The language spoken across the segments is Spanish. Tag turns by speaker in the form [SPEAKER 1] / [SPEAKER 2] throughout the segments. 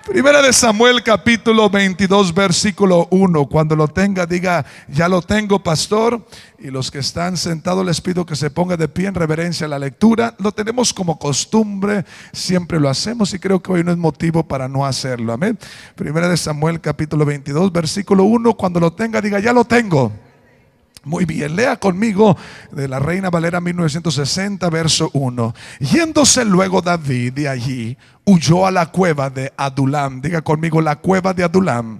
[SPEAKER 1] Primera de Samuel capítulo 22 versículo 1. Cuando lo tenga, diga: ya lo tengo, pastor. Y los que están sentados les pido que se ponga de pie en reverencia a la lectura. Lo tenemos como costumbre, siempre lo hacemos, y creo que hoy no es motivo para no hacerlo. Amén. Primera de Samuel capítulo 22 versículo 1. Cuando lo tenga, diga: ya lo tengo. Muy bien, lea conmigo de la Reina Valera 1960, verso 1. Yéndose luego David de allí, huyó a la cueva de Adulam. Diga conmigo: la cueva de Adulam.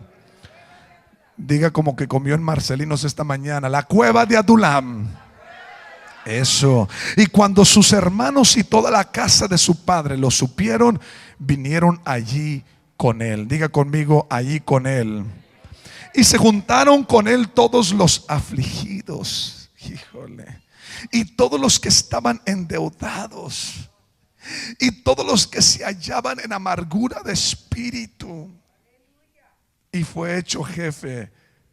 [SPEAKER 1] Diga como que comió en Marcelinos esta mañana: la cueva de Adulam. Eso. Y cuando sus hermanos y toda la casa de su padre lo supieron, vinieron allí con él. Diga conmigo: allí con él. Y se juntaron con él todos los afligidos, híjole, y todos los que estaban endeudados, y todos los que se hallaban en amargura de espíritu, y fue hecho jefe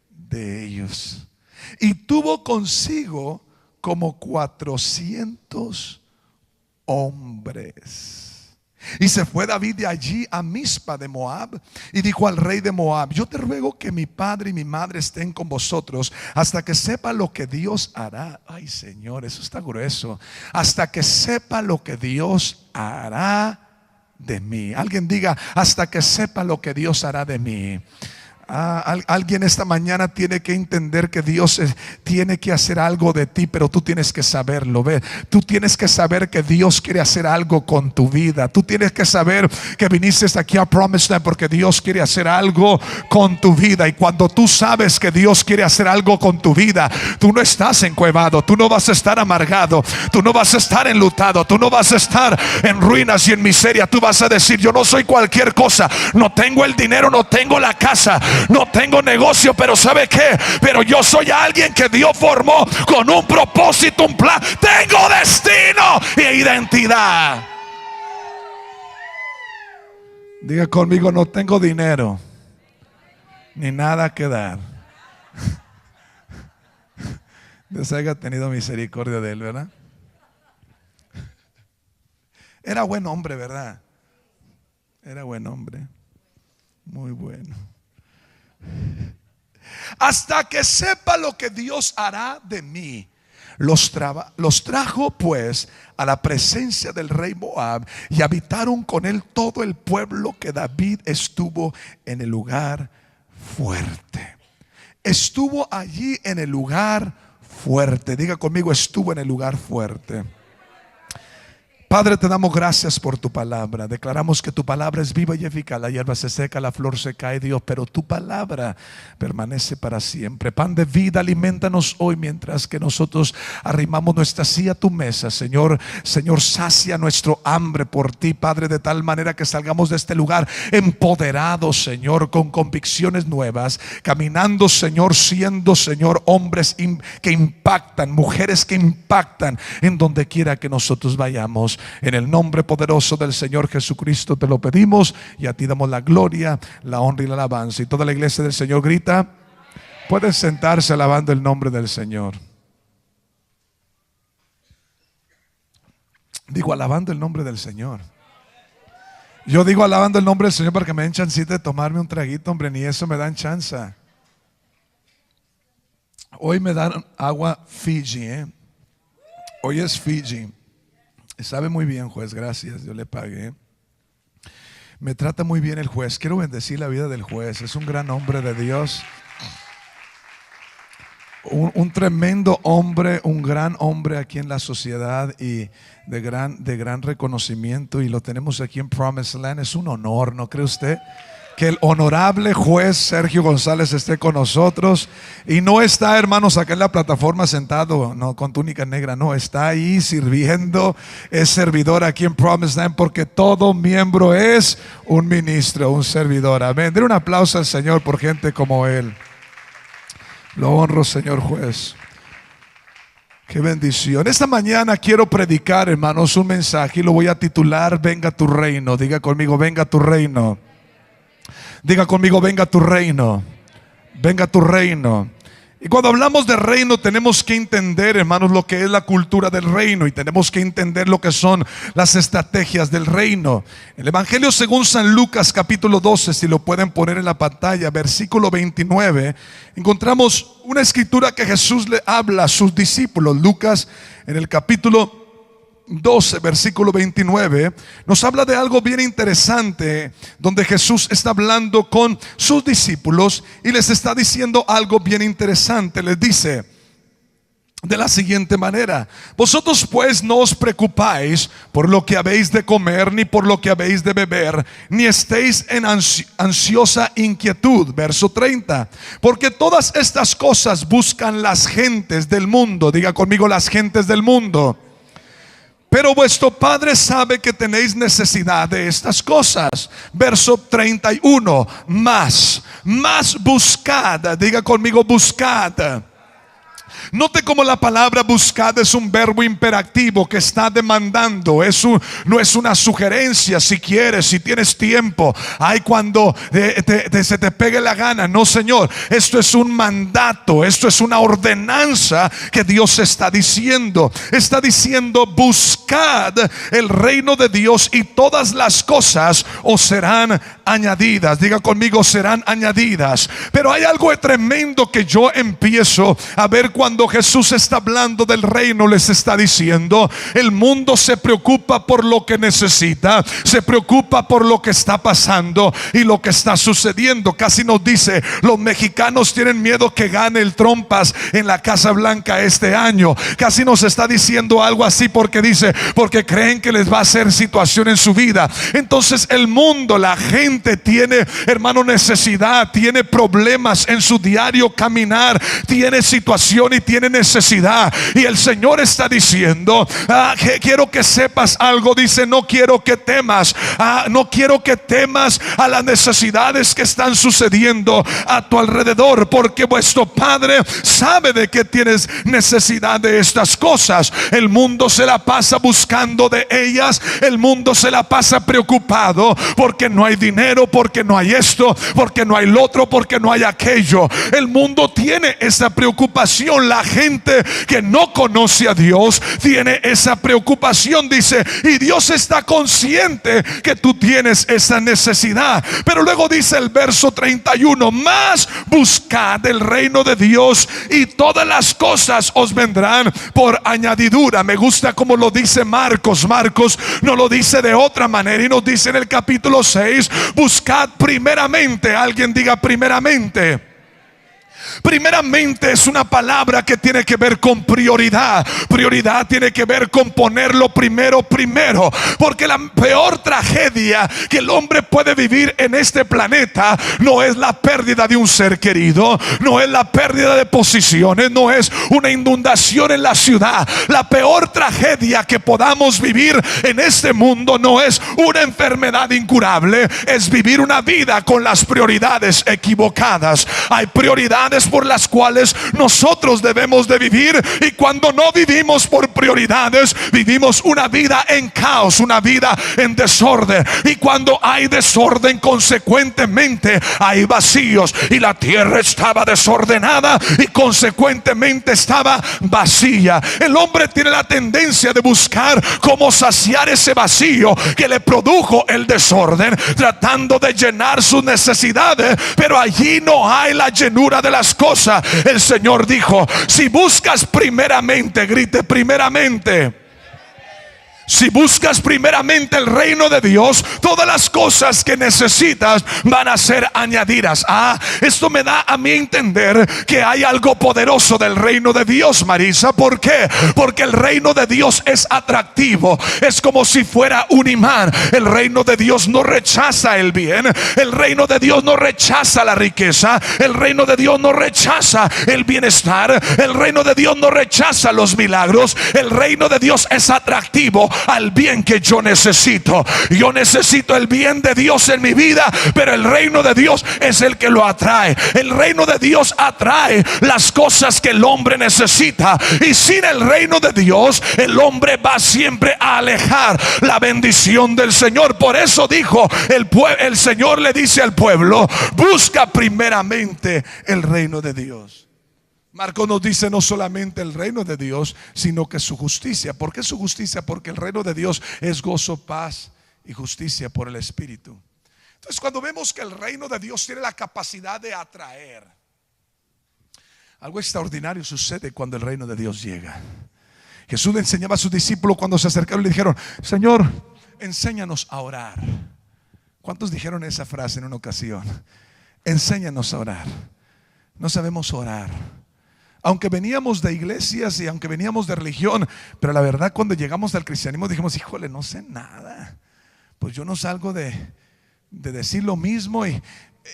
[SPEAKER 1] de ellos. Y tuvo consigo como 400 hombres. Y se fue David de allí a Mizpa de Moab, y dijo al rey de Moab: yo te ruego que mi padre y mi madre estén con vosotros hasta que sepa lo que Dios hará. Ay, Señor, eso está grueso. Hasta que sepa lo que Dios hará de mí. Alguien diga: hasta que sepa lo que Dios hará de mí. Alguien esta mañana tiene que entender que Dios tiene que hacer algo de ti, pero tú tienes que saberlo. Ve, tú tienes que saber que Dios quiere hacer algo con tu vida. Tú tienes que saber que viniste aquí a Promised Land porque Dios quiere hacer algo con tu vida. Y cuando tú sabes que Dios quiere hacer algo con tu vida, tú no estás encuevado, tú no vas a estar amargado, tú no vas a estar enlutado, tú no vas a estar en ruinas y en miseria. Tú vas a decir: yo no soy cualquier cosa, no tengo el dinero, no tengo la casa, no tengo negocio, pero ¿sabe qué? Pero yo soy alguien que Dios formó con un propósito, un plan. Tengo destino e identidad. Diga conmigo: no tengo dinero ni nada que dar. Dios haya tenido misericordia de él, ¿verdad? Era buen hombre, ¿verdad? Era buen hombre. Muy bueno. Hasta que sepa lo que Dios hará de mí. Los trajo pues a la presencia del rey Moab, y habitaron con él todo el pueblo que David estuvo en el lugar fuerte. Estuvo allí en el lugar fuerte. Diga conmigo: estuvo en el lugar fuerte. Padre, te damos gracias por tu palabra. Declaramos que tu palabra es viva y eficaz. La hierba se seca, la flor se cae, Dios, pero tu palabra permanece para siempre. Pan de vida, alimentanos hoy mientras que nosotros arrimamos nuestra silla a tu mesa. Señor, sacia nuestro hambre por ti, Padre, de tal manera que salgamos de este lugar empoderados, Señor, con convicciones nuevas, caminando, Señor, siendo, Señor, hombres que impactan, mujeres que impactan en donde quiera que nosotros vayamos. En el nombre poderoso del Señor Jesucristo te lo pedimos, y a ti damos la gloria, la honra y la alabanza. Y toda la iglesia del Señor grita. Pueden sentarse alabando el nombre del Señor. Digo alabando el nombre del Señor. Yo digo alabando el nombre del Señor para que me den chancita de tomarme un traguito, hombre. Ni eso me dan chance. Hoy me dan agua Fiji, Hoy es Fiji. Sabe muy bien, juez, gracias, yo le pagué. Me trata muy bien el juez. Quiero bendecir la vida del juez. Es un gran hombre de Dios, un tremendo hombre, un gran hombre aquí en la sociedad, y de gran reconocimiento. Y lo tenemos aquí en Promised Land. Es un honor, ¿no cree usted? Que el honorable juez Sergio González esté con nosotros. Y no está, hermanos, acá en la plataforma sentado, no, con túnica negra, no, está ahí sirviendo. Es servidor aquí en Promised Land, porque todo miembro es un ministro, un servidor. Amén. Den un aplauso al Señor por gente como él. Lo honro, señor juez. Qué bendición. Esta mañana quiero predicar, hermanos, un mensaje, y lo voy a titular: venga tu reino. Diga conmigo: venga tu reino. Diga conmigo: venga tu reino. Venga tu reino. Y cuando hablamos de reino tenemos que entender, hermanos, lo que es la cultura del reino, y tenemos que entender lo que son las estrategias del reino. El Evangelio según San Lucas capítulo 12, si lo pueden poner en la pantalla, versículo 29, encontramos una escritura que Jesús le habla a sus discípulos. Lucas en el capítulo 12, versículo 29, nos habla de algo bien interesante, donde Jesús está hablando con sus discípulos y les está diciendo algo bien interesante. Les dice de la siguiente manera: vosotros pues no os preocupáis por lo que habéis de comer, ni por lo que habéis de beber, ni estéis en ansiosa inquietud. Verso 30, porque todas estas cosas buscan las gentes del mundo. Diga conmigo: las gentes del mundo. Pero vuestro Padre sabe que tenéis necesidad de estas cosas. Verso 31, más buscad. Diga conmigo: buscad. Note cómo la palabra buscad es un verbo imperativo que está demandando. No es una sugerencia, si quieres, si tienes tiempo, ay, cuando se te pegue la gana. No, Señor, esto es un mandato, esto es una ordenanza que Dios está diciendo. Está diciendo: buscad el reino de Dios y todas las cosas os serán añadidas. Diga conmigo: serán añadidas. Pero hay algo tremendo que yo empiezo a ver cuando Jesús está hablando del reino. Les está diciendo: el mundo se preocupa por lo que necesita, se preocupa por lo que está pasando y lo que está sucediendo. Casi nos dice: los mexicanos tienen miedo que gane el Trumpas en la Casa Blanca este año. Casi nos está diciendo algo así, porque dice: porque creen que les va a hacer situación en su vida. Entonces el mundo, la gente tiene, hermano, necesidad, tiene problemas en su diario caminar, tiene situación y tiene necesidad. Y el Señor está diciendo: quiero que sepas algo. Dice: no quiero que temas, no quiero que temas a las necesidades que están sucediendo a tu alrededor, porque vuestro Padre sabe de que tienes necesidad de estas cosas. El mundo se la pasa buscando de ellas, el mundo se la pasa preocupado porque no hay dinero, porque no hay esto, porque no hay lo otro, porque no hay aquello. El mundo tiene esa preocupación. La gente que no conoce a Dios tiene esa preocupación, dice, y Dios está consciente que tú tienes esa necesidad. Pero luego dice el verso 31: más buscad el reino de Dios y todas las cosas os vendrán por añadidura. Me gusta como lo dice Marcos. Marcos no lo dice de otra manera y nos dice en el capítulo 6: buscad primeramente. Alguien diga: primeramente. Primeramente es una palabra que tiene que ver con prioridad. Prioridad tiene que ver con ponerlo primero. Porque la peor tragedia que el hombre puede vivir en este planeta no es la pérdida de un ser querido, no es la pérdida de posiciones, no es una inundación en la ciudad. La peor tragedia que podamos vivir en este mundo no es una enfermedad incurable, es vivir una vida con las prioridades equivocadas. Hay prioridades por las cuales nosotros debemos de vivir, y cuando no vivimos por prioridades, vivimos una vida en caos, una vida en desorden. Y cuando hay desorden, consecuentemente hay vacíos, y la tierra estaba desordenada y consecuentemente estaba vacía. El hombre tiene la tendencia de buscar cómo saciar ese vacío que le produjo el desorden, tratando de llenar sus necesidades, pero allí no hay la llenura de las cosas. El Señor dijo: si buscas primeramente, grite primeramente. Si buscas primeramente el reino de Dios, todas las cosas que necesitas van a ser añadidas. Esto me da a mí entender que hay algo poderoso del reino de Dios, Marisa. ¿Por qué? Porque el reino de Dios es atractivo, es como si fuera un imán. El reino de Dios no rechaza el bien, el reino de Dios no rechaza la riqueza, el reino de Dios no rechaza el bienestar, el reino de Dios no rechaza los milagros. El reino de Dios es atractivo al bien que yo necesito. Yo necesito el bien de Dios en mi vida, pero el reino de Dios es el que lo atrae. El reino de Dios atrae las cosas que el hombre necesita, y sin el reino de Dios el hombre va siempre a alejar la bendición del Señor. Por eso dijo el Señor, le dice al pueblo: busca primeramente el reino de Dios. Marcos nos dice no solamente el reino de Dios, sino que su justicia. ¿Por qué su justicia? Porque el reino de Dios es gozo, paz y justicia por el Espíritu. Entonces, cuando vemos que el reino de Dios tiene la capacidad de atraer, algo extraordinario sucede cuando el reino de Dios llega. Jesús le enseñaba a sus discípulos cuando se acercaron y le dijeron: Señor, enséñanos a orar. ¿Cuántos dijeron esa frase en una ocasión? Enséñanos a orar. No sabemos orar. Aunque veníamos de iglesias y aunque veníamos de religión, pero la verdad, cuando llegamos al cristianismo dijimos: híjole, no sé nada. Pues yo no salgo de decir lo mismo, y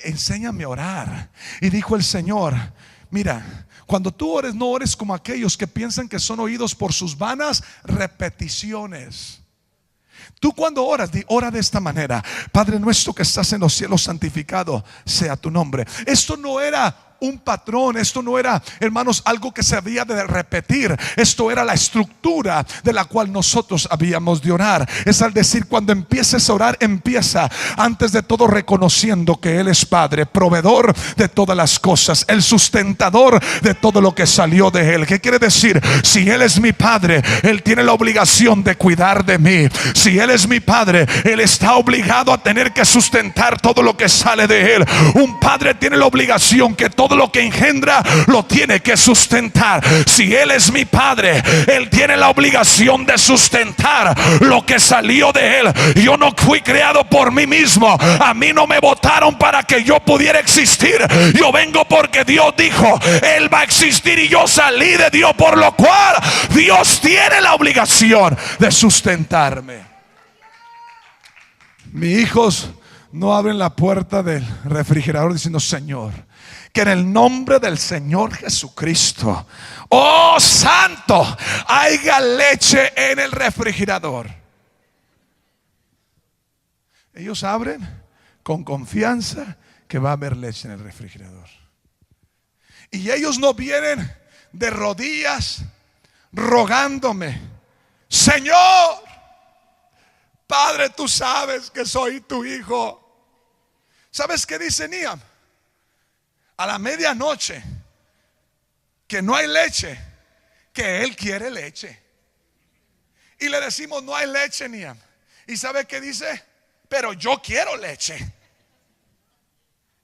[SPEAKER 1] enséñame a orar. Y dijo el Señor: mira, cuando tú ores, no ores como aquellos que piensan que son oídos por sus vanas repeticiones. Tú cuando oras, ora de esta manera: Padre nuestro que estás en los cielos, santificado sea tu nombre. Esto no era un patrón, esto no era, hermanos, algo que se había de repetir. Esto era la estructura de la cual nosotros habíamos de orar. Es al decir, cuando empieces a orar, empieza antes de todo reconociendo que Él es Padre, proveedor de todas las cosas, el sustentador de todo lo que salió de Él. ¿Qué quiere decir? Si Él es mi Padre, Él tiene la obligación de cuidar de mí. Si Él es mi Padre, Él está obligado a tener que sustentar todo lo que sale de Él. Un padre tiene la obligación que todo lo que engendra lo tiene que sustentar. Si Él es mi Padre, Él tiene la obligación de sustentar lo que salió de Él. Yo no fui creado por mí mismo. A mí no me votaron para que yo pudiera existir. Yo vengo porque Dios dijo: Él va a existir, y yo salí de Dios, por lo cual Dios tiene la obligación de sustentarme. Mis hijos no abren la puerta del refrigerador diciendo: Señor, que en el nombre del Señor Jesucristo, oh santo, haya leche en el refrigerador. Ellos abren con confianza que va a haber leche en el refrigerador. Y ellos no vienen de rodillas rogándome: Señor, Padre, tú sabes que soy tu hijo. ¿Sabes qué dice Niam? A la medianoche, que no hay leche, que él quiere leche. Y le decimos: no hay leche, Niam. ¿Y sabe qué dice? Pero yo quiero leche.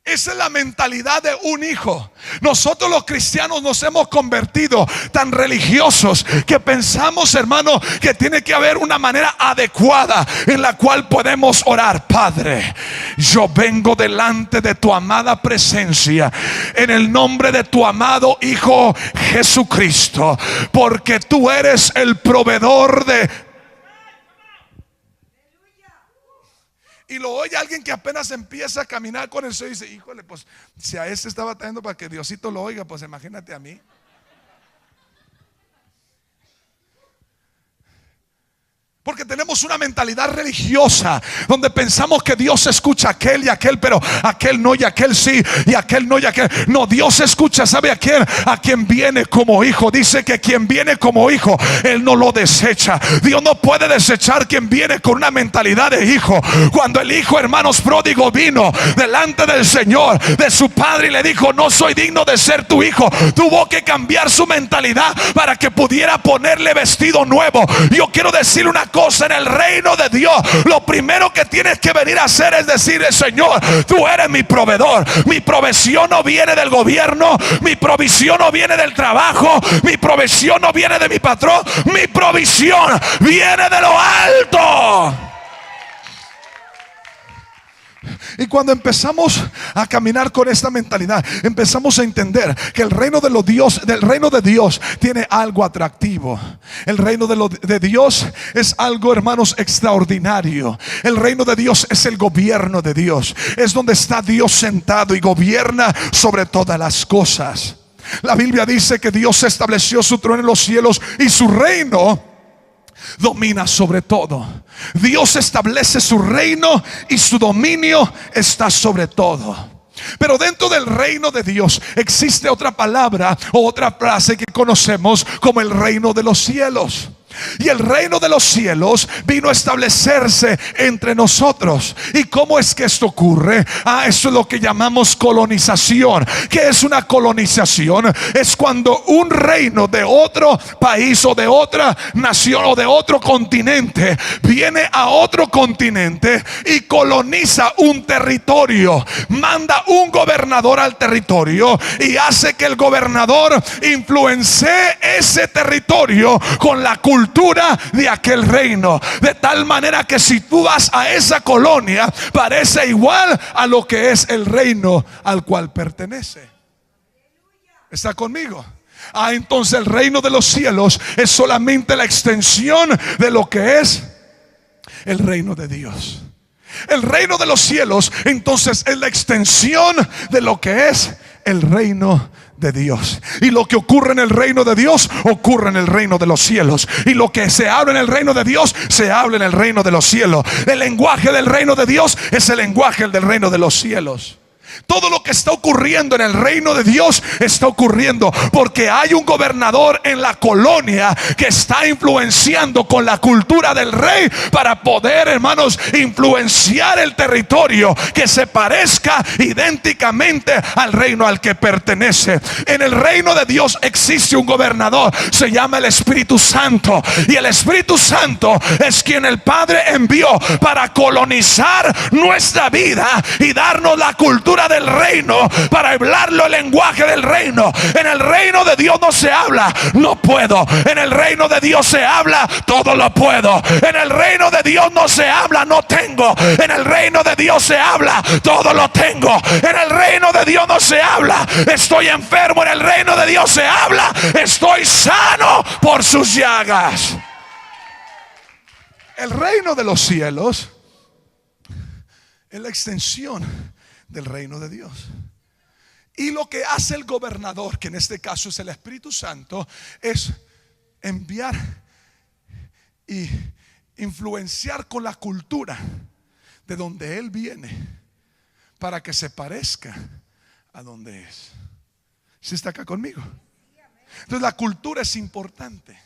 [SPEAKER 1] Esa es la mentalidad de un hijo. Nosotros los cristianos nos hemos convertido tan religiosos que pensamos, hermano, que tiene que haber una manera adecuada en la cual podemos orar. Padre, yo vengo delante de tu amada presencia en el nombre de tu amado Hijo Jesucristo, porque tú eres el proveedor de... Y lo oye alguien que apenas empieza a caminar con el Señor y dice: híjole, pues si a ese está batallando para que Diosito lo oiga, pues imagínate a mí. Porque tenemos una mentalidad religiosa donde pensamos que Dios escucha a aquel y a aquel, pero aquel no, y aquel sí, y aquel no, y aquel no. Dios escucha, ¿sabe a quién? A quien viene como hijo. Dice que quien viene como hijo, Él no lo desecha. Dios no puede desechar quien viene con una mentalidad de hijo. Cuando el hijo, hermanos, pródigo vino delante del Señor, de su padre, y le dijo: no soy digno de ser tu hijo, tuvo que cambiar su mentalidad para que pudiera ponerle vestido nuevo. Yo quiero decirle una cosa: en el reino de Dios, lo primero que tienes que venir a hacer es decirle: Señor, tú eres mi proveedor. Mi provisión no viene del gobierno, mi provisión no viene del trabajo, mi provisión no viene de mi patrón, mi provisión viene de lo alto. Y cuando empezamos a caminar con esta mentalidad, empezamos a entender que el reino de Dios tiene algo atractivo. El reino de Dios es algo, hermanos, extraordinario. El reino de Dios es el gobierno de Dios. Es donde está Dios sentado y gobierna sobre todas las cosas. La Biblia dice que Dios estableció su trono en los cielos y su reino domina sobre todo. Dios establece su reino y su dominio está sobre todo. Pero dentro del reino de Dios existe otra palabra o otra frase que conocemos como el reino de los cielos. Y el reino de los cielos vino a establecerse entre nosotros. ¿Y cómo es que esto ocurre? Eso es lo que llamamos colonización. ¿Qué es una colonización? Es cuando un reino de otro país o de otra nación o de otro continente viene a otro continente y coloniza un territorio. Manda un gobernador al territorio y hace que el gobernador influencie ese territorio con la cultura de aquel reino, de tal manera que si tú vas a esa colonia parece igual a lo que es el reino al cual pertenece. ¿Está conmigo? Entonces el reino de los cielos es solamente la extensión de lo que es el reino de Dios. El reino de los cielos entonces es la extensión de lo que es el reino de Dios. Y lo que ocurre en el reino de Dios ocurre en el reino de los cielos. Y lo que se habla en el reino de Dios se habla en el reino de los cielos. El lenguaje del reino de Dios es el lenguaje del reino de los cielos. Todo lo que está ocurriendo en el reino de Dios está ocurriendo porque hay un gobernador en la colonia que está influenciando con la cultura del rey para poder, hermanos, influenciar el territorio que se parezca idénticamente al reino al que pertenece. En el reino de Dios existe un gobernador, se llama el Espíritu Santo, y el Espíritu Santo es quien el Padre envió para colonizar nuestra vida y darnos la cultura del reino, para hablarlo el lenguaje del reino. En el reino de Dios no se habla no puedo. En el reino de Dios se habla todo lo puedo. En el reino de Dios no se habla no tengo. En el reino de Dios se habla todo lo tengo. En el reino de Dios no se habla estoy enfermo. En el reino de Dios se habla estoy sano por sus llagas. El reino de los cielos es la extensión del reino de Dios. Y lo que hace el gobernador, que en este caso es el Espíritu Santo, es enviar y influenciar con la cultura de donde él viene para que se parezca a donde es. ¿Sí está acá conmigo? Entonces la cultura es importante.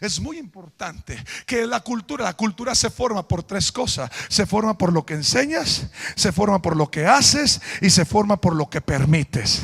[SPEAKER 1] Es muy importante que la cultura se forma por tres cosas. Se forma por lo que enseñas, se forma por lo que haces y se forma por lo que permites.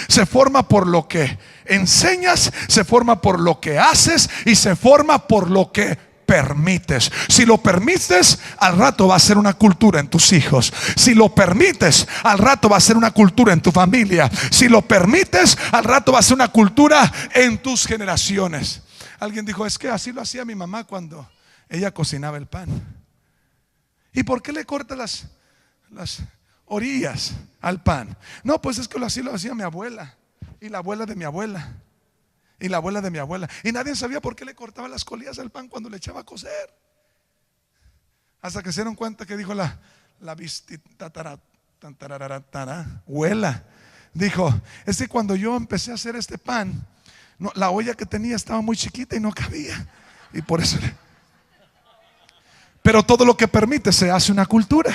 [SPEAKER 1] Se forma por lo que enseñas, se forma por lo que haces y se forma por lo que permites. Si lo permites, al rato va a ser una cultura en tus hijos. Si lo permites, al rato va a ser una cultura en tu familia. Si lo permites, al rato va a ser una cultura en tus generaciones. Alguien dijo, es que así lo hacía mi mamá cuando ella cocinaba el pan. ¿Y por qué le corta las orillas al pan? No, pues es que así lo hacía mi abuela, y la abuela de mi abuela, y la abuela de mi abuela. Y nadie sabía por qué le cortaba las colillas al pan cuando le echaba a cocer. Hasta que se dieron cuenta que dijo la abuela. Dijo, es que cuando yo empecé a hacer este pan, no, la olla que tenía estaba muy chiquita y no cabía. Y por eso. Pero todo lo que permite se hace una cultura.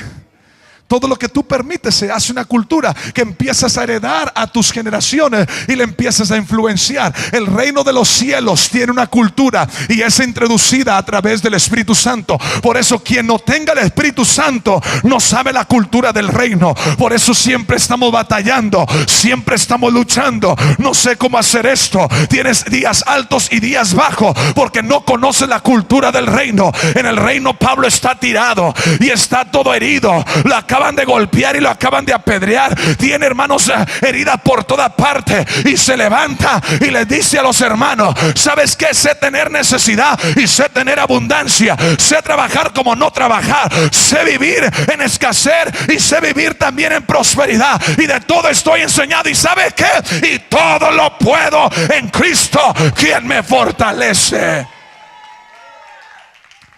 [SPEAKER 1] Todo lo que tú permites se hace una cultura que empiezas a heredar a tus generaciones y le empiezas a influenciar. El reino de los cielos tiene una cultura y es introducida a través del Espíritu Santo. Por eso quien no tenga el Espíritu Santo no sabe la cultura del reino. Por eso siempre estamos batallando, siempre estamos luchando. No sé cómo hacer esto. Tienes días altos y días bajos porque no conoces la cultura del reino. En el reino Pablo está tirado y está todo herido. La acaban de golpear y lo acaban de apedrear. Tiene, hermanos, heridas por toda parte. Y se levanta y les dice a los hermanos: ¿sabes qué? Sé tener necesidad y sé tener abundancia. Sé trabajar como no trabajar. Sé vivir en escasez y sé vivir también en prosperidad. Y de todo estoy enseñado. ¿Y sabes qué? Y todo lo puedo en Cristo, quien me fortalece.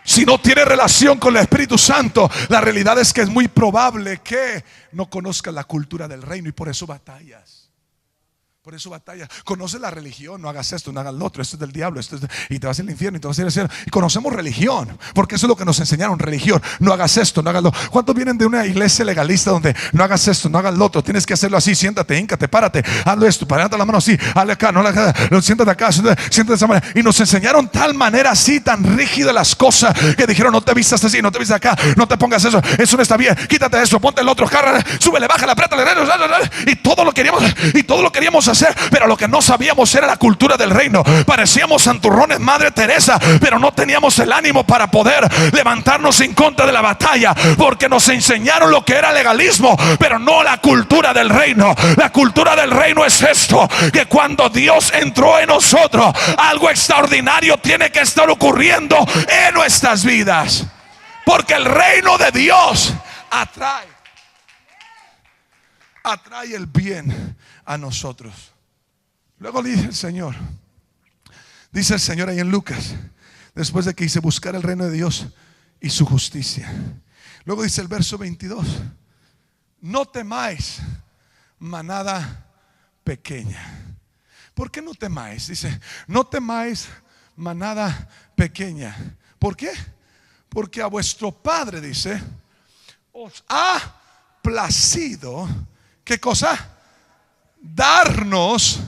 [SPEAKER 1] Si no tiene relación con el Espíritu Santo, la realidad es que es muy probable que no conozcas la cultura del reino y por eso batallas. Por eso batalla. Conoce la religión. No hagas esto, no hagas lo otro. Esto es del diablo. Y te vas al infierno y te vas a ir al cielo. Y conocemos religión, porque eso es lo que nos enseñaron. Religión. No hagas esto, no hagas lo otro. ¿Cuántos vienen de una iglesia legalista donde no hagas esto, no hagas lo otro? Tienes que hacerlo así. Siéntate, híncate, párate. Hazlo esto, párate la mano así. Hazle acá, no le hagas. Siéntate acá, siéntate de esa manera. Y nos enseñaron tal manera así, tan rígida las cosas, que dijeron: no te vistas así, no te vistas acá, no te pongas eso. Eso no está bien. Quítate eso, ponte el otro. Súbele, bájale, apriétale. Y todo lo queríamos hacer, pero lo que no sabíamos era la cultura del reino. Parecíamos santurrones Madre Teresa, pero no teníamos el ánimo para poder levantarnos en contra de la batalla, porque nos enseñaron lo que era legalismo, pero no la cultura del reino. La cultura del reino es esto: que cuando Dios entró en nosotros, algo extraordinario tiene que estar ocurriendo en nuestras vidas, porque el reino de Dios atrae el bien a nosotros. Luego dice el Señor ahí en Lucas, después de que dice: buscar el reino de Dios y su justicia. Luego dice el verso 22: no temáis, manada pequeña. ¿Por qué no temáis? Dice: no temáis, manada pequeña. ¿Por qué? Porque a vuestro Padre, dice, os ha placido, ¿qué cosa? Darnos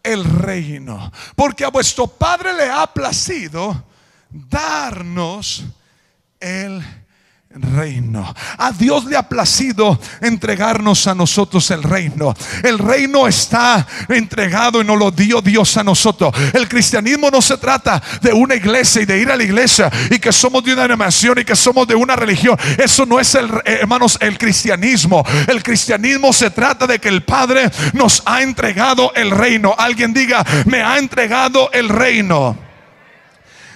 [SPEAKER 1] el reino. Porque a vuestro Padre le ha placido darnos el reino. A Dios le ha placido entregarnos a nosotros el reino. El reino está entregado y nos lo dio Dios a nosotros. El cristianismo no se trata de una iglesia y de ir a la iglesia y que somos de una nación y que somos de una religión. Eso no es, hermanos, el cristianismo. El cristianismo se trata de que el Padre nos ha entregado el reino. Alguien diga: me ha entregado el reino.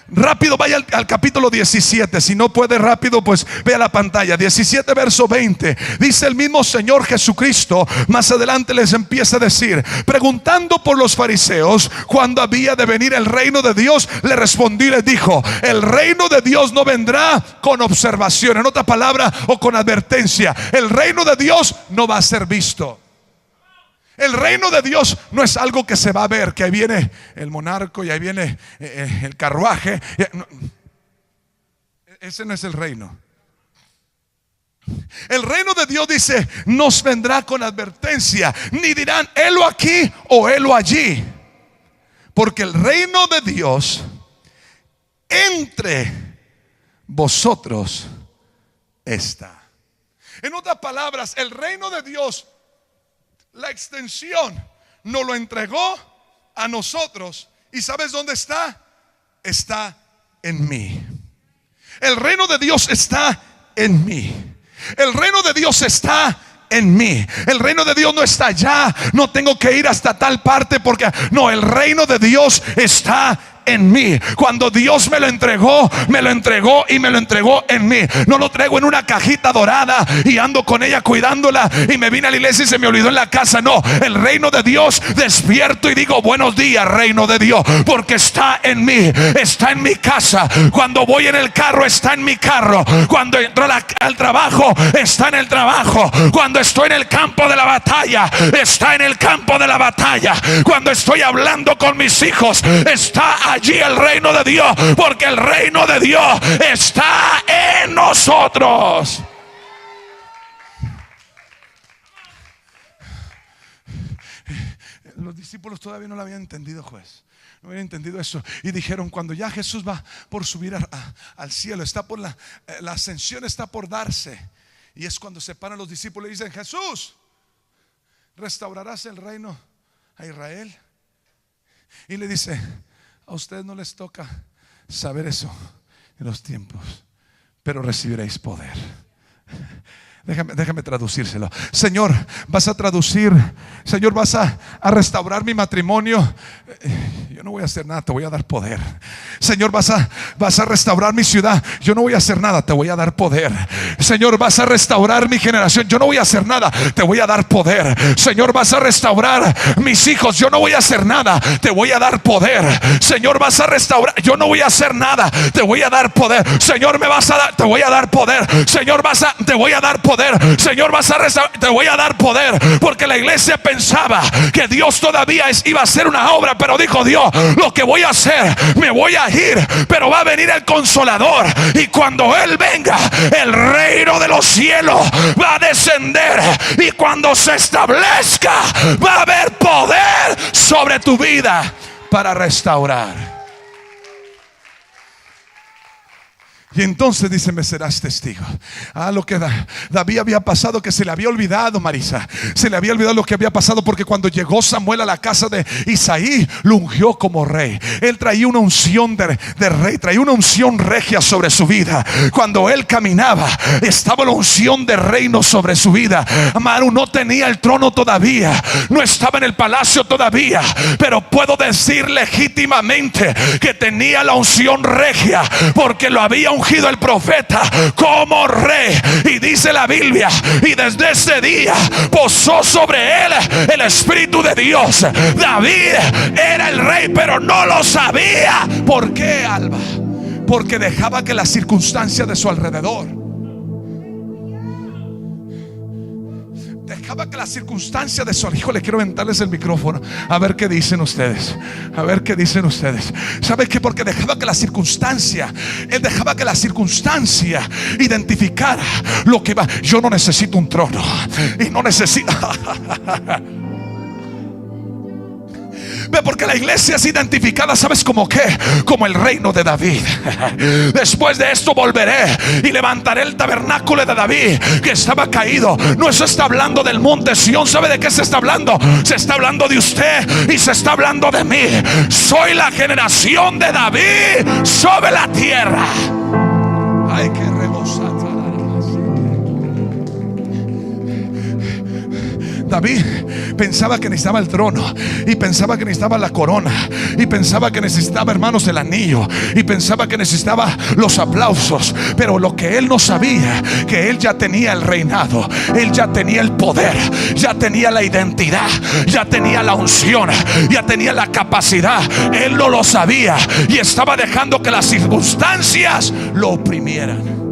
[SPEAKER 1] Rápido, vaya al capítulo 17. Si no puede rápido, pues vea la pantalla. 17 verso 20. Dice el mismo Señor Jesucristo, más adelante les empieza a decir, preguntando por los fariseos cuándo había de venir el reino de Dios, le respondió y les dijo: el reino de Dios no vendrá con observación, en otra palabra, o con advertencia. El reino de Dios no va a ser visto. El reino de Dios no es algo que se va a ver, que ahí viene el monarca y ahí viene el carruaje. Ese no es el reino. El reino de Dios, dice, nos vendrá con advertencia, ni dirán: helo aquí o helo allí, porque el reino de Dios entre vosotros está. En otras palabras, el reino de Dios, la extensión, nos lo entregó a nosotros. ¿Y sabes dónde está? Está en mí. El reino de Dios está en mí. El reino de Dios está en mí. El reino de Dios no está allá. No tengo que ir hasta tal parte, porque no, el reino de Dios está en mí. Cuando Dios me lo entregó y me lo entregó en mí. No lo traigo en una cajita dorada y ando con ella cuidándola y me vine a la iglesia y se me olvidó en la casa. No, el reino de Dios, despierto y digo: buenos días, reino de Dios, porque está en mí, está en mi casa. Cuando voy en el carro, está en mi carro. Cuando entro al trabajo, está en el trabajo. Cuando estoy en el campo de la batalla, está en el campo de la batalla. Cuando estoy hablando con mis hijos, está allí el reino de Dios, porque el reino de Dios está en nosotros. Los discípulos todavía no lo habían entendido, juez. No habían entendido eso. Y dijeron: cuando ya Jesús va por subir al cielo, está por la ascensión está por darse. Y es cuando se paran los discípulos y dicen: Jesús, ¿restaurarás el reino a Israel? Y le dice: a ustedes no les toca saber eso en los tiempos, pero recibiréis poder. Déjame traducírselo. Señor, vas a traducir. Señor, vas a restaurar mi matrimonio. Yo no voy a hacer nada, te voy a dar poder. Señor, vas a restaurar mi ciudad. Yo no voy a hacer nada, te voy a dar poder. Señor, vas a restaurar mi generación. Yo no voy a hacer nada, te voy a dar poder. Señor, vas a restaurar mis hijos. Yo no voy a hacer nada, te voy a dar poder. Señor, vas a restaurar. Yo no voy a hacer nada, te voy a dar poder. Señor, me vas a dar, te voy a dar poder. Señor, te voy a dar poder. poder. Señor, vas a restaurar, te voy a dar poder. Porque la iglesia pensaba que Dios todavía iba a hacer una obra, pero dijo Dios, lo que voy a hacer, me voy a ir, pero va a venir el Consolador, y cuando Él venga, el reino de los cielos va a descender, y cuando se establezca, va a haber poder sobre tu vida para restaurar. Y entonces dice, me serás testigo. Lo que David había pasado, que se le había olvidado, Marisa, se le había olvidado lo que había pasado, porque cuando llegó Samuel a la casa de Isaí, lo ungió como rey. Él traía una unción de rey, traía una unción regia sobre su vida. Cuando él caminaba, estaba la unción de reino sobre su vida. Amado, no tenía el trono todavía, no estaba en el palacio todavía, pero puedo decir legítimamente que tenía la unción regia, porque lo había ungido el profeta como rey. Y dice la Biblia, y desde ese día posó sobre él el Espíritu de Dios. David era el rey, pero no lo sabía. ¿Por qué, Alba? Porque dejaba que las circunstancias de su alrededor, dejaba que las circunstancias de su hijo, le quiero aventarles el micrófono a ver qué dicen ustedes. A ver qué dicen ustedes. ¿Sabe qué? Porque dejaba que la circunstancia, él dejaba que la circunstancia identificara lo que va. Yo no necesito un trono, y no necesito porque la iglesia es identificada, ¿sabes cómo qué? Como el reino de David. Después de esto volveré y levantaré el tabernáculo de David que estaba caído. No, eso está hablando del monte Sión. ¿Sabe de qué se está hablando? Se está hablando de usted y se está hablando de mí. Soy la generación de David sobre la tierra. Ay, qué rebosada. David pensaba que necesitaba el trono, y pensaba que necesitaba la corona, y pensaba que necesitaba, hermanos, el anillo, y pensaba que necesitaba los aplausos. Pero lo que él no sabía, que él ya tenía el reinado, él ya tenía el poder, ya tenía la identidad, ya tenía la unción, ya tenía la capacidad. Él no lo sabía, y estaba dejando que las circunstancias lo oprimieran.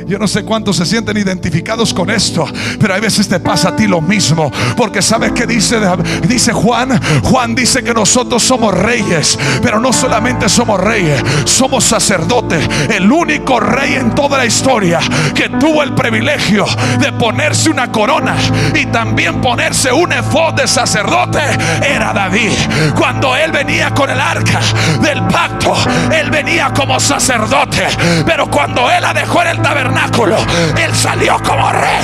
[SPEAKER 1] Yo no sé cuántos se sienten identificados con esto, pero hay veces te pasa a ti lo mismo. Porque ¿sabes qué dice Juan? Juan dice que nosotros somos reyes, pero no solamente somos reyes, somos sacerdotes. El único rey en toda la historia que tuvo el privilegio de ponerse una corona y también ponerse un efod de sacerdote era David. Cuando él venía con el arca del pacto, él venía como sacerdote, pero cuando él la dejó en el tabernáculo, él salió como rey.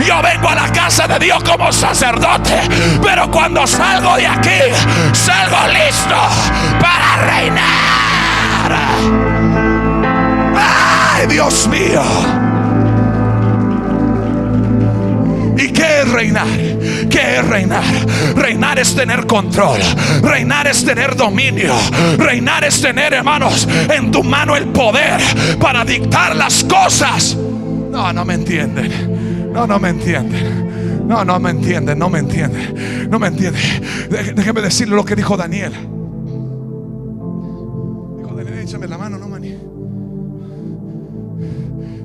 [SPEAKER 1] Yo vengo a la casa de Dios como sacerdote, pero cuando salgo de aquí, salgo listo para reinar. ¡Ay, Dios mío! ¿Y qué es reinar? ¿Qué es reinar? Reinar es tener control. Reinar es tener dominio. Reinar es tener, hermanos, en tu mano el poder para dictar las cosas. No me entienden. No me entienden. No me entienden. No me entienden. No me entienden. Déjeme decirle lo que dijo Daniel. Dijo Daniel, échame la mano, no, Mani.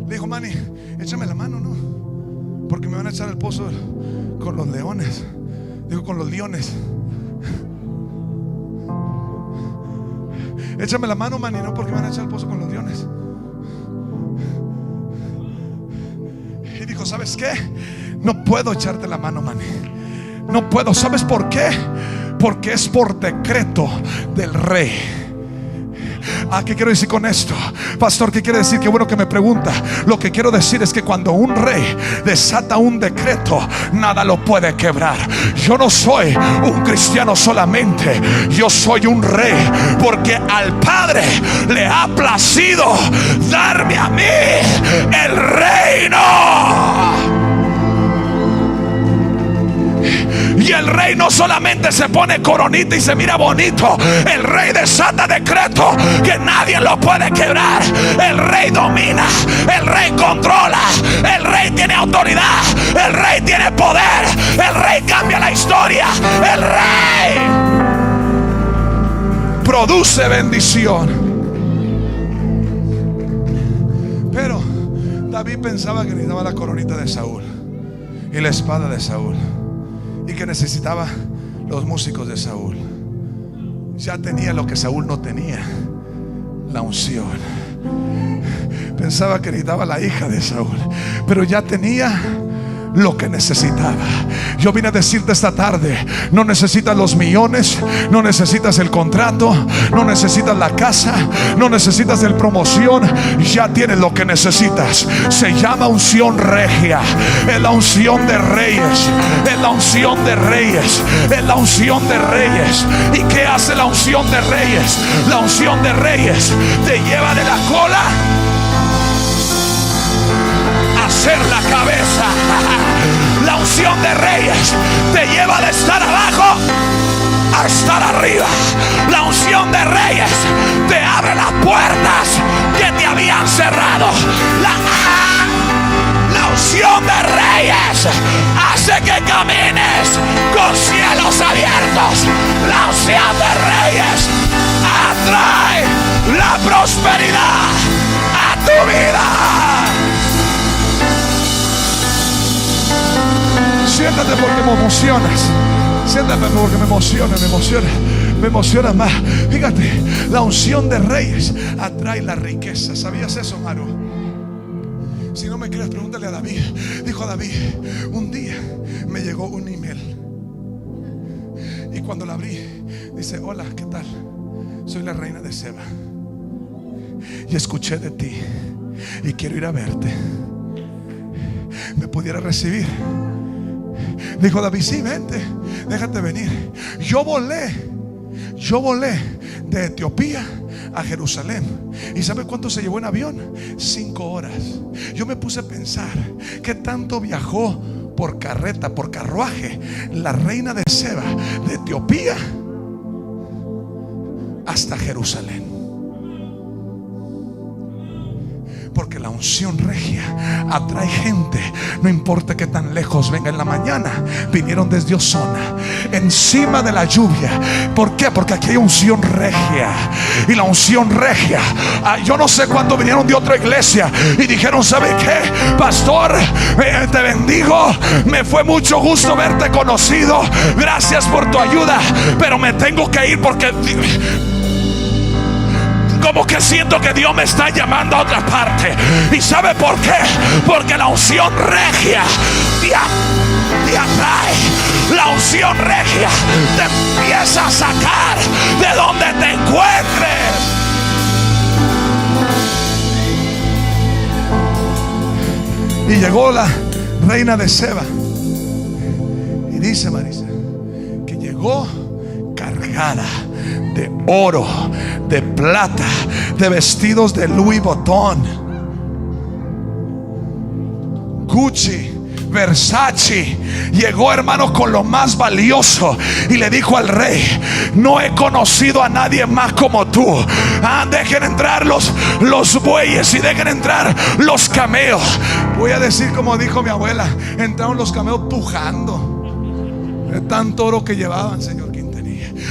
[SPEAKER 1] Le dijo, Mani, échame la mano, no, porque me van a echar al pozo con los leones. Digo, con los leones. Échame la mano, Manny, no, porque me van a echar al pozo con los leones. Y dijo, ¿sabes qué? No puedo echarte la mano, Manny. No puedo. ¿Sabes por qué? Porque es por decreto del rey. ¿Qué quiero decir con esto? Pastor, ¿qué quiere decir? Qué bueno que me pregunta. Lo que quiero decir es que cuando un rey desata un decreto, nada lo puede quebrar. Yo no soy un cristiano solamente, yo soy un rey, porque al Padre le ha placido darme a mí el reino. Y el rey no solamente se pone coronita y se mira bonito. El rey desata decreto que nadie lo puede quebrar. El rey domina, el rey controla, el rey tiene autoridad, el rey tiene poder, el rey cambia la historia. El rey produce bendición. Pero David pensaba que necesitaba la coronita de Saúl y la espada de Saúl, y que necesitaba los músicos de Saúl. Ya tenía lo que Saúl no tenía, la unción. Pensaba que necesitaba la hija de Saúl, pero ya tenía lo que necesitaba. Yo vine a decirte esta tarde: no necesitas los millones, no necesitas el contrato, no necesitas la casa, no necesitas el promoción. Ya tienes lo que necesitas. Se llama unción regia. Es la unción de reyes. Es la unción de reyes. Es la unción de reyes. ¿Y qué hace la unción de reyes? La unción de reyes te lleva de la cola a ser la cabeza. La unción de reyes te lleva de estar abajo a estar arriba. La unción de reyes te abre las puertas que te habían cerrado. La unción de reyes hace que camines con cielos abiertos. La unción de reyes atrae la prosperidad a tu vida. Siéntate porque me emocionas. Siéntate porque me emociona más. Fíjate, la unción de reyes atrae la riqueza. ¿Sabías eso, Maru? Si no me crees, pregúntale a David. Dijo David: un día me llegó un email, y cuando la abrí, dice: hola, ¿qué tal? Soy la reina de Seba, y escuché de ti y quiero ir a verte. ¿Me pudiera recibir? Dijo David: sí, vente, déjate venir. Yo volé de Etiopía a Jerusalén. ¿Y sabe cuánto se llevó en avión? 5 horas. Yo me puse a pensar: ¿qué tanto viajó por carreta, por carruaje, la reina de Seba, de Etiopía hasta Jerusalén? Porque la unción regia atrae gente. No importa que tan lejos venga. En la mañana vinieron desde Osona, encima de la lluvia. ¿Por qué? Porque aquí hay unción regia. Y la unción regia, yo no sé cuándo vinieron de otra iglesia y dijeron: ¿sabe qué, pastor? Te bendigo. Me fue mucho gusto verte conocido. Gracias por tu ayuda, pero me tengo que ir porque como que siento que Dios me está llamando a otra parte. ¿Y sabe por qué? Porque la unción regia te atrae. La unción regia te empieza a sacar de donde te encuentres. Y llegó la reina de Seba, y dice Marisa que llegó cargada de oro, de plata, de vestidos de Louis Vuitton, Gucci, Versace. Llegó, hermano, con lo más valioso, y le dijo al rey: no he conocido a nadie más como tú. Dejen entrar los bueyes y dejen entrar los camellos. Voy a decir como dijo mi abuela: entraron los camellos pujando de tanto oro que llevaban, Señor.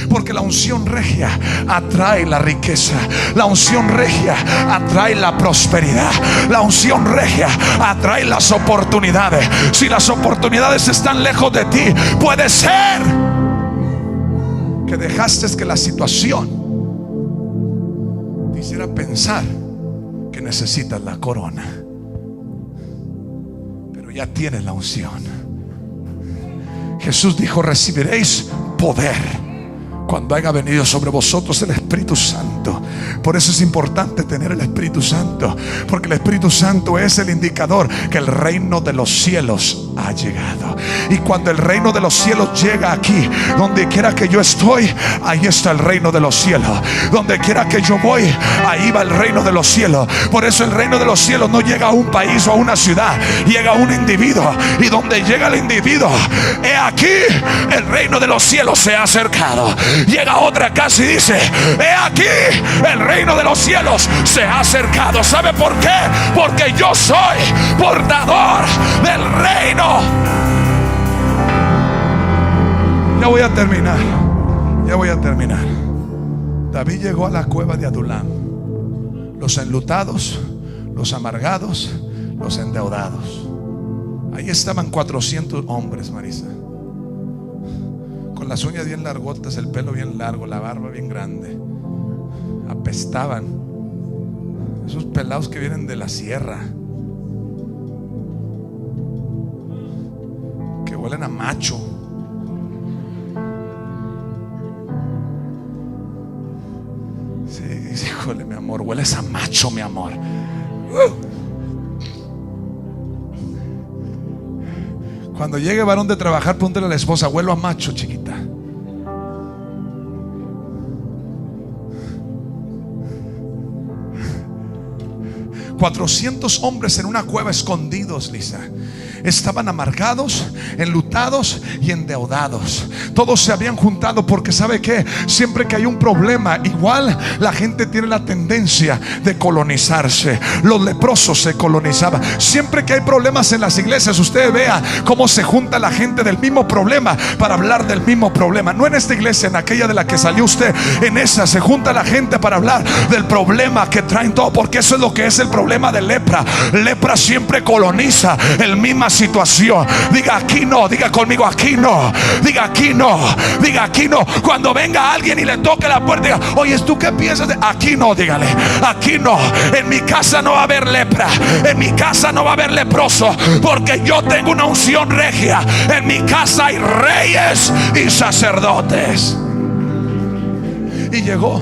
[SPEAKER 1] Porque la unción regia atrae la riqueza. La unción regia atrae la prosperidad. La unción regia atrae las oportunidades. Si las oportunidades están lejos de ti, puede ser que dejaste que la situación te hiciera pensar que necesitas la corona, pero ya tienes la unción. Jesús dijo: recibiréis poder cuando haya venido sobre vosotros el Espíritu Santo. Por eso es importante tener el Espíritu Santo, porque el Espíritu Santo es el indicador que el reino de los cielos ha llegado. Y cuando el reino de los cielos llega aquí, donde quiera que yo estoy, ahí está el reino de los cielos. Donde quiera que yo voy, ahí va el reino de los cielos. Por eso el reino de los cielos no llega a un país o a una ciudad, llega a un individuo. Y donde llega el individuo, he aquí el reino de los cielos se ha acercado. Llega a otra casa y dice: he aquí el reino de los cielos se ha acercado. ¿Sabe por qué? Porque yo soy portador del reino. Ya voy a terminar. David llegó a la cueva de Adulam. Los enlutados, los amargados, los endeudados. Ahí estaban 400 hombres, Marisa, con las uñas bien largotas, el pelo bien largo, la barba bien grande. Apestaban. Esos pelados que vienen de la sierra, que huelen a macho. Sí, híjole, mi amor, hueles a macho, mi amor. Cuando llegue varón de trabajar, pregúntale a la esposa: huelo a macho, chiquita. $400 hombres en una cueva escondidos, Lisa. Estaban amargados, enlutados y endeudados. Todos se habían juntado porque ¿sabe qué? Siempre que hay un problema, igual la gente tiene la tendencia de colonizarse. Los leprosos se colonizaban. Siempre que hay problemas en las iglesias, usted vea cómo se junta la gente del mismo problema para hablar del mismo problema. No en esta iglesia, en aquella de la que salió usted. En esa se junta la gente para hablar del problema que traen todo, porque eso es lo que es el problema de lepra. Lepra siempre coloniza el misma situación. Diga aquí no, diga conmigo aquí no, diga aquí no, diga aquí no. Cuando venga alguien y le toque la puerta, diga: oye, ¿tú qué piensas de aquí no? Dígale: aquí no, en mi casa no va a haber lepra, en mi casa no va a haber leproso, porque yo tengo una unción regia. En mi casa hay reyes y sacerdotes. Y llegó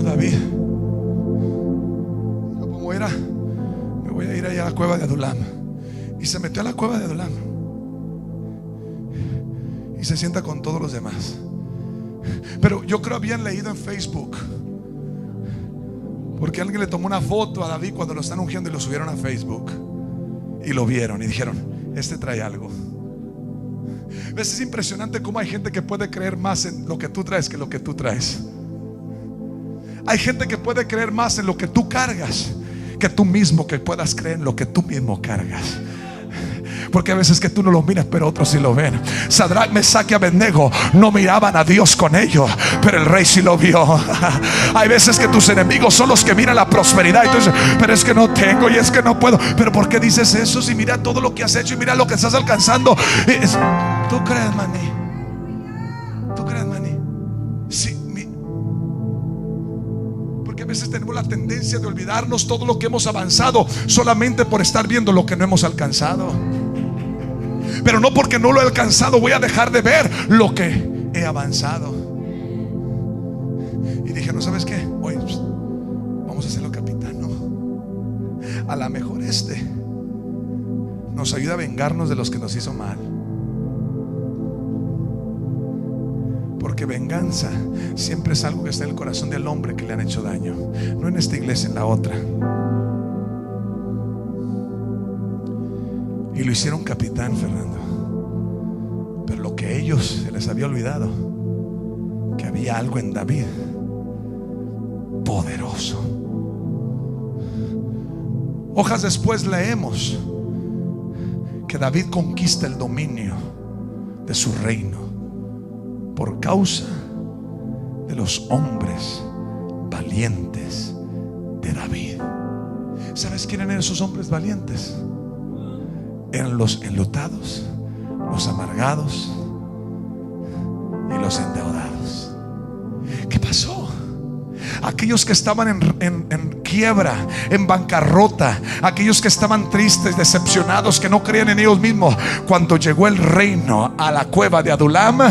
[SPEAKER 1] David. ¿Cómo era? Me voy a ir allá a la cueva de Adulam. Y se metió a la cueva de Adulam y se sienta con todos los demás. Pero yo creo habían leído en Facebook, porque alguien le tomó una foto a David cuando lo están ungiendo y lo subieron a Facebook, y lo vieron y dijeron: este trae algo. ¿Ves? Es impresionante cómo hay gente que puede creer más en lo que tú traes que lo que tú traes. Hay gente que puede creer más en lo que tú cargas que tú mismo que puedas creer en lo que tú mismo cargas. Porque a veces que tú no lo miras, pero otros sí lo ven. Sadrach, Mesach y Abednego no miraban a Dios con ellos, pero el rey sí lo vio. Hay veces que tus enemigos son los que miran la prosperidad y tú dices: pero es que no tengo y es que no puedo. Pero ¿por qué dices eso? Si mira todo lo que has hecho y mira lo que estás alcanzando. ¿Tú crees, maní? ¿Tú crees, maní? Sí. Porque a veces tenemos la tendencia de olvidarnos todo lo que hemos avanzado solamente por estar viendo lo que no hemos alcanzado. Pero no porque no lo he alcanzado voy a dejar de ver lo que he avanzado. Y dije: no, ¿sabes qué? Hoy vamos a hacerlo capitán. No. A lo mejor nos ayuda a vengarnos de los que nos hizo mal. Porque venganza siempre es algo que está en el corazón del hombre que le han hecho daño. No en esta iglesia, en la otra. Y lo hicieron capitán, Fernando. Pero lo que a ellos se les había olvidado, que había algo en David poderoso. Hojas después leemos que David conquista el dominio de su reino por causa de los hombres valientes de David. ¿Sabes quién eran esos hombres valientes? Eran los enlutados, los amargados y los endeudados. ¿Qué pasó? Aquellos que estaban en quiebra, en bancarrota, aquellos que estaban tristes, decepcionados, que no creían en ellos mismos. Cuando llegó el reino a la cueva de Adulam,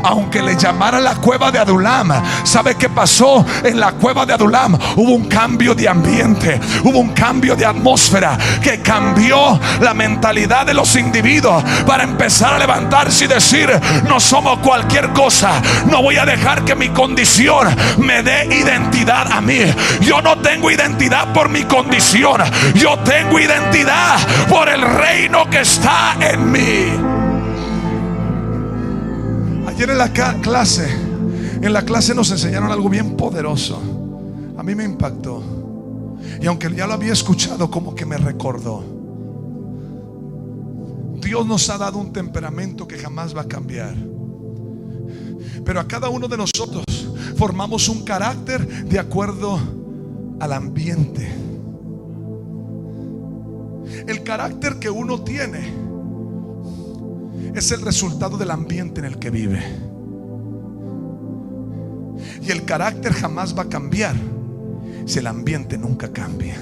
[SPEAKER 1] aunque le llamaran la cueva de Adulam, ¿sabe qué pasó? En la cueva de Adulam hubo un cambio de ambiente, hubo un cambio de atmósfera que cambió la mentalidad de los individuos para empezar a levantarse y decir: no somos cualquier cosa, no voy a dejar que mi condición me dé identidad a mí. Yo no tengo identidad por mi condición, yo tengo identidad por el reino que está en mí. Ayer en la clase nos enseñaron algo bien poderoso. A mí me impactó, y aunque ya lo había escuchado, como que me recordó. Dios nos ha dado un temperamento que jamás va a cambiar, pero a cada uno de nosotros formamos un carácter de acuerdo al ambiente. El carácter que uno tiene es el resultado del ambiente en el que vive. Y el carácter jamás va a cambiar si el ambiente nunca cambia.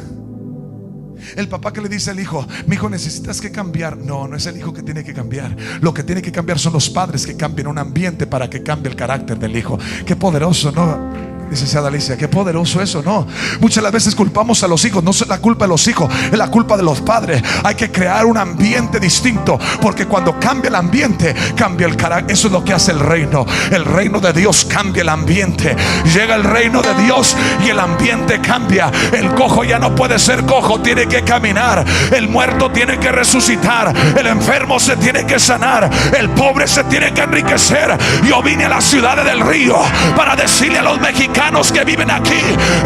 [SPEAKER 1] El papá que le dice al hijo: mi hijo, necesitas que cambiar. No, no es el hijo que tiene que cambiar. Lo que tiene que cambiar son los padres que cambien un ambiente para que cambie el carácter del hijo. Qué poderoso, ¿no? Licenciada Alicia, qué poderoso eso, ¿no? Muchas las veces culpamos a los hijos. No es la culpa de los hijos, es la culpa de los padres. Hay que crear un ambiente distinto, porque cuando cambia el ambiente, cambia el carácter. Eso es lo que hace el reino. El reino de Dios cambia el ambiente. Llega el reino de Dios y el ambiente cambia. El cojo ya no puede ser cojo, tiene que caminar. El muerto tiene que resucitar. El enfermo se tiene que sanar. El pobre se tiene que enriquecer. Yo vine a las ciudades del río para decirle a los mexicanos que viven aquí: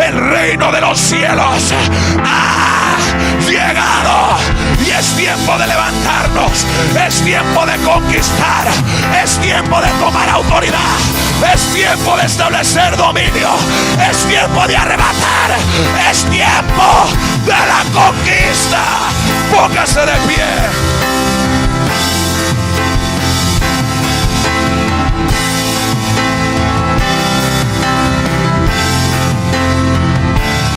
[SPEAKER 1] el reino de los cielos ha llegado. Y es tiempo de levantarnos, es tiempo de conquistar, es tiempo de tomar autoridad, es tiempo de establecer dominio, es tiempo de arrebatar, es tiempo de la conquista. Póngase de pie.